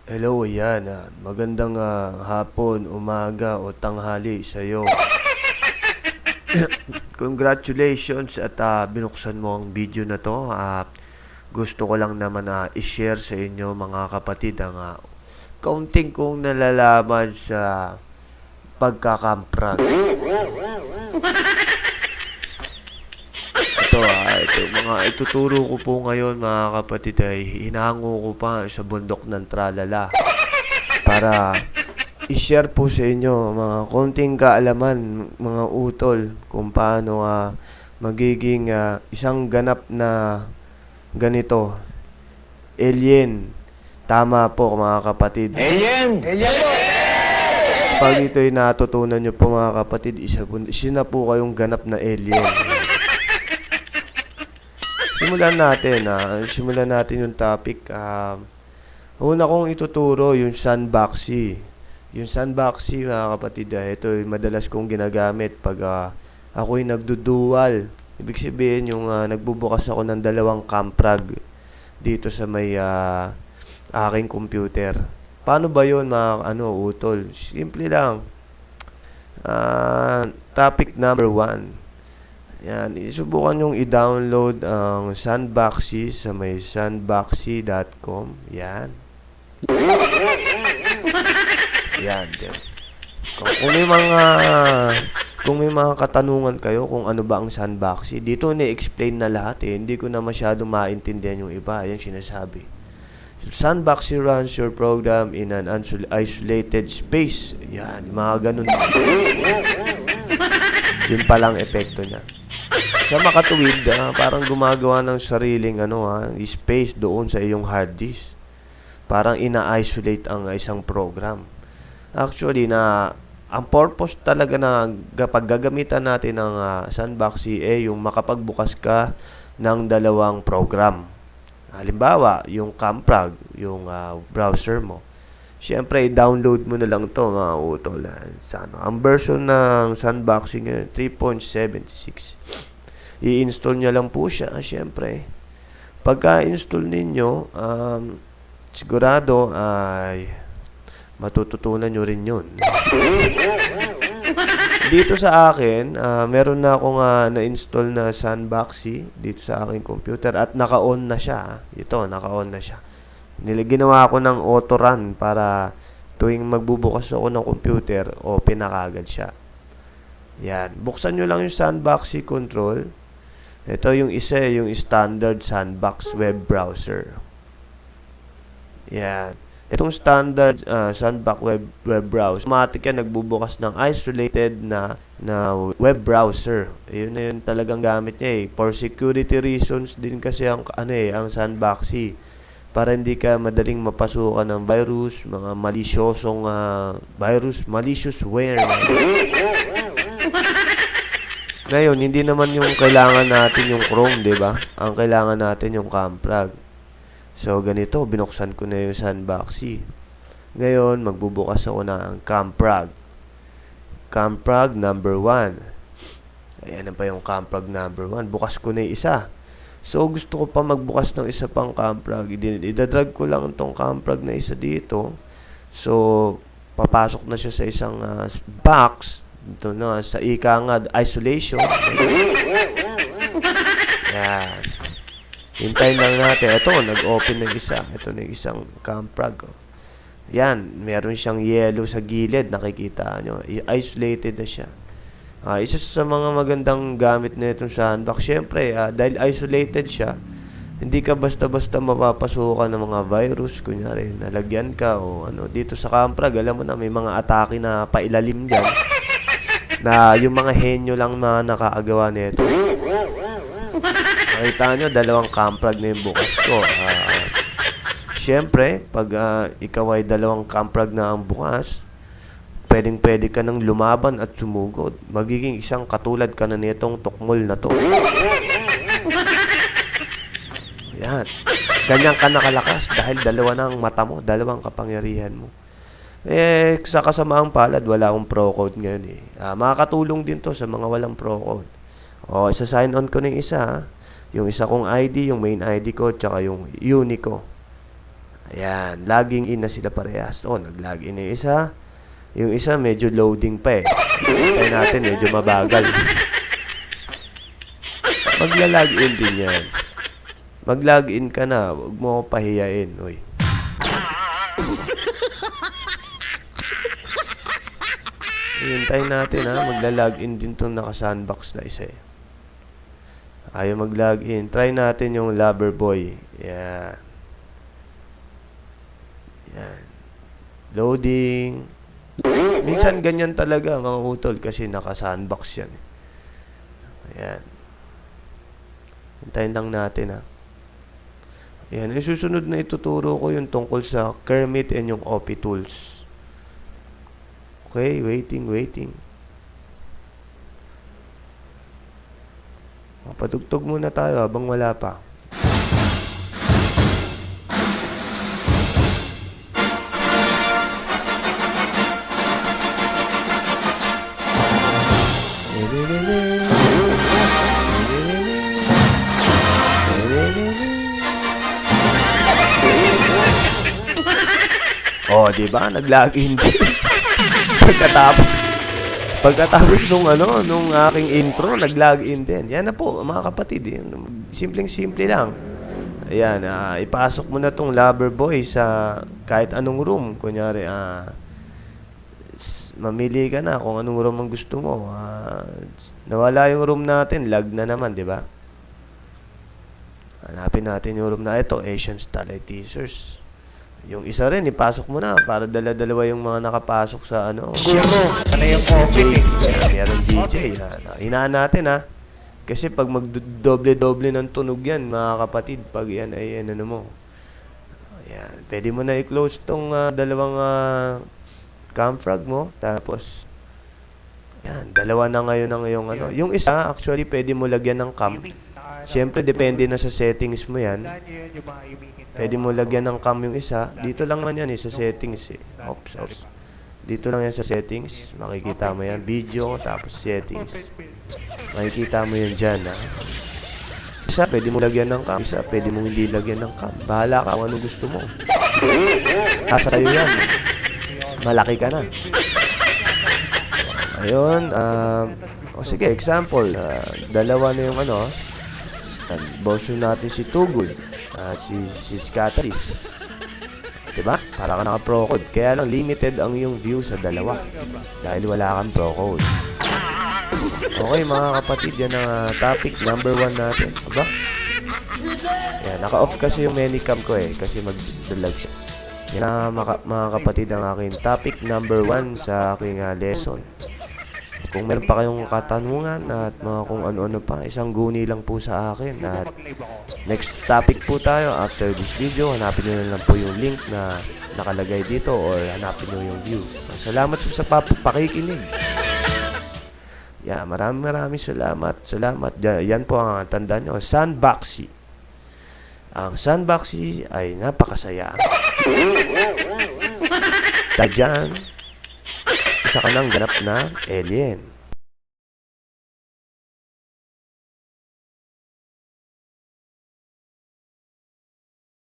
Hello, yan. Magandang hapon, umaga o tanghali sa iyo. Congratulations at binuksan mo ang video na to. Gusto ko lang naman i-share sa inyo mga kapatid ang kaunting kong nalalaman sa pagkakamprag. Ito mga ituturo ko po ngayon mga kapatid ay hinango ko pa sa bundok ng tralala para i-share po sa inyo mga konting kaalaman, mga utol, kung paano magiging isang ganap na ganito. Alien. Tama po mga kapatid. Alien! Alien po! Pag ito'y natutunan nyo po mga kapatid, isa na po kayong ganap na alien. Simulan natin yung topic. Una kong ituturo yung sandboxy. Yung sandboxy mga kapatid, ito madalas kong ginagamit pag ako'y nagdudual. Ibig sabihin yung nagbubukas ako ng dalawang camprag dito sa may aking computer. Paano ba yun mga utol? Simple lang. Topic number 1. Yan, isubukan yung i-download ang Sandboxy sa may sandboxy.com. Yan. Yan. Kung may mga katanungan kayo kung ano ba ang Sandboxy, dito ni-explain na lahat Hindi ko na masyadong maintindihan yung iba. Yan sinasabi. Sandboxy runs your program in an isolated space. Yan, mga ganun. Yun palang epekto niya. Sa makatuwid, parang gumagawa ng sariling space doon sa iyong hard disk. Parang ina-isolate ang isang program. Actually, ang purpose talaga na kapag gagamitan natin ng Sandboxy yung makapagbukas ka ng dalawang program. Halimbawa, yung Camprag, yung browser mo. Siyempre, i-download mo na lang to mga utol. Ang version ng Sandboxy ngayon, 3.76. I-install nyo lang po siya, siyempre. Pagka-install ninyo, sigurado ay matututunan nyo rin yun. Dito sa akin, meron na akong na-install na Sandboxy dito sa aking computer at naka-on na siya. Ito, naka-on na siya. Ginawa ko ng auto run para tuwing magbubukas ako ng computer, open na kagad siya. Yan. Buksan nyo lang yung Sandboxy control. Ito yung isa, yung standard sandbox web browser. Yan. Itong standard sandbox web browser, automatic yan nagbubukas ng isolated na web browser. Yun na yun talagang gamit niya For security reasons din kasi ang Sandboxy. Para hindi ka madaling mapasukan ng virus, mga malisyosong virus, maliciousware. Ngayon, hindi naman yung kailangan natin yung Chrome, di ba? Ang kailangan natin yung Camprag. So, ganito, binuksan ko na yung Sandboxy. Ngayon, magbubukas ako ng Camprag. Camprag number 1. Ayan na pa yung Camprag number 1. Bukas ko na yung isa. So, gusto ko pa magbukas ng isa pang Camprag. Idadrag ko lang itong Camprag na isa dito. So, papasok na siya sa isang box. Ito na, sa ika nga, isolation. Yan. Hintayin lang natin. Ito, nag-open ng isa. Ito na isang Camprag. Yan, meron siyang yellow sa gilid. Nakikita nyo. Isolated na siya. Isa sa mga magandang gamit na itong sandbox. Siyempre, dahil isolated siya, hindi ka basta-basta mapapasukan ng mga virus. Kunyari, nalagyan ka o dito sa Camprag, alam mo na, may mga atake na pailalim dyan. Na yung mga henyo lang na nakaagawa nito. Nakita nyo, dalawang Camprag na yung bukas ko. Siyempre, pag ikaw ay dalawang Camprag na ang bukas, pwedeng-pwede ka nang lumaban at sumugod. Magiging isang katulad ka na nitong tukmol na to. Yan. Ganyan ka nakalakas dahil dalawa na ang mata mo, dalawang kapangyarihan mo. Sa kasamaang palad, wala akong pro code ngayon makakatulong din to sa mga walang pro code. Isa-sign on ko ng isa. Yung isa kong ID, yung main ID ko, tsaka yung uni ko. Ayan, logging in na sila parehas. O, nag-login na yung isa. Yung isa medyo loading pa eh. Kaya natin medyo mabagal. Magla-login din yan. Mag-login ka na, huwag mo ako pahiyain. Uy. Hintayin natin ha, magla-login din itong naka-sandbox na isa eh. Ayaw mag-login. Try natin yung Loverboy. Yan. Yan. Loading. Minsan ganyan talaga mga utol kasi naka-sandbox yan. Ayan. Hintayin lang natin ha. Ayan. Yung susunod na ituturo ko yung tungkol sa Kermit and yung OP tools. Okay, waiting. Patugtog muna tayo habang wala pa. Oh, di ba? Nag-login din. Pagkatapos nung aking intro, nag-login din. Yan na po, mga kapatid. Simpleng-simple lang. Ayan, ipasok mo na tong Loverboy sa kahit anong room. Kunyari, mamili ka na kung anong room ang gusto mo. Nawala yung room natin, lag na naman, di ba? Hanapin natin yung room na ito, Asian Starlight Teasers. Yung isa rin, ipasok mo na para dala-dalawa yung mga nakapasok sa meron DJ. Hinaan natin ha. Kasi pag magdoble-doble ng tunog yan, mga kapatid, pag yan ay ano mo. Ayan. Pwede mo na i-close tong dalawang camfrag mo. Tapos, yan, dalawa na ngayon ang yung ano. Yung isa, actually, pwede mo lagyan ng cam. Siyempre, depende na sa settings mo yan. Pwede mo lagyan ng cam yung isa. Dito lang man yan sa settings eh. Oops. Dito lang yan sa settings. Makikita mo yan. Video, tapos settings. Makikita mo yan dyan ha. Isa, pwede mo lagyan ng cam. Isa, pwede mo hindi lagyan ng cam. Bahala ka kung ano gusto mo. Asa sa'yo yan. Malaki ka na. Ayun. Sige, example. Dalawa na yung ano. Boss natin si Tugul at si Scataris. Diba? Para ka naka-pro code. Kaya lang limited ang iyong view sa dalawa. Dahil wala kang pro code. Okay mga kapatid, yan ang topic number 1 natin. Aba? Yan, naka-off kasi yung Manicam ko eh. Kasi mag-dalag siya. Yan ang mga kapatid ang aking topic number 1 sa aking lesson. Kung meron pa kayong katanungan at mga kung ano-ano pa, isang guni lang po sa akin. At next topic po tayo after this video. Hanapin nyo na lang po yung link na nakalagay dito or hanapin nyo yung view. Salamat sa pakikinig. Yeah, maraming salamat. Yan po ang tandaan nyo. Sandboxy. Ang Sandboxy ay napakasaya. Tadyan. Isa ka ng ganap na alien.